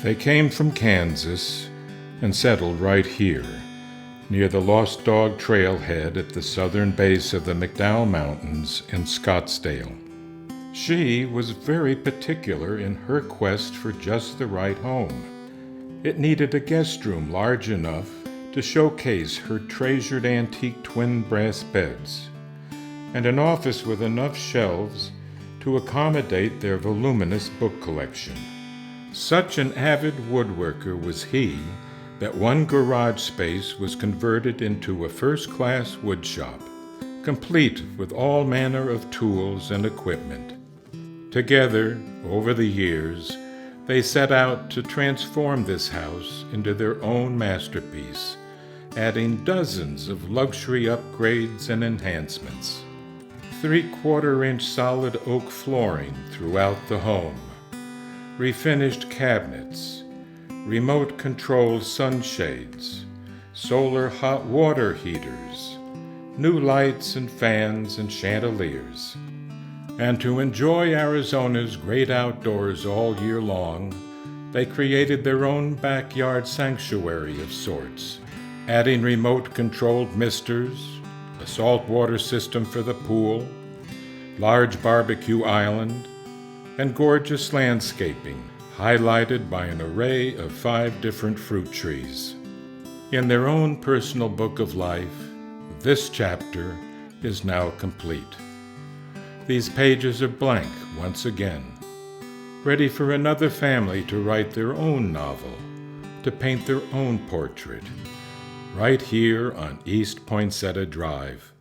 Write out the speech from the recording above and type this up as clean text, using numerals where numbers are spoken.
They came from Kansas and settled right here, near the Lost Dog Trailhead at the southern base of the McDowell Mountains in Scottsdale. She was very particular in her quest for just the right home. It needed a guest room large enough to showcase her treasured antique twin brass beds, and an office with enough shelves to accommodate their voluminous book collection. Such an avid woodworker was he that one garage space was converted into a first-class woodshop, complete with all manner of tools and equipment. Together, over the years, they set out to transform this house into their own masterpiece, adding dozens of luxury upgrades and enhancements. 3/4-inch solid oak flooring throughout the home, refinished cabinets, remote-controlled sunshades, solar hot water heaters, new lights and fans and chandeliers. And to enjoy Arizona's great outdoors all year long, they created their own backyard sanctuary of sorts, adding remote-controlled misters, a saltwater system for the pool, large barbecue island, and gorgeous landscaping, highlighted by an array of 5 different fruit trees. In their own personal book of life, this chapter is now complete. These pages are blank once again, ready for another family to write their own novel, to paint their own portrait, right here on East Poinsettia Drive.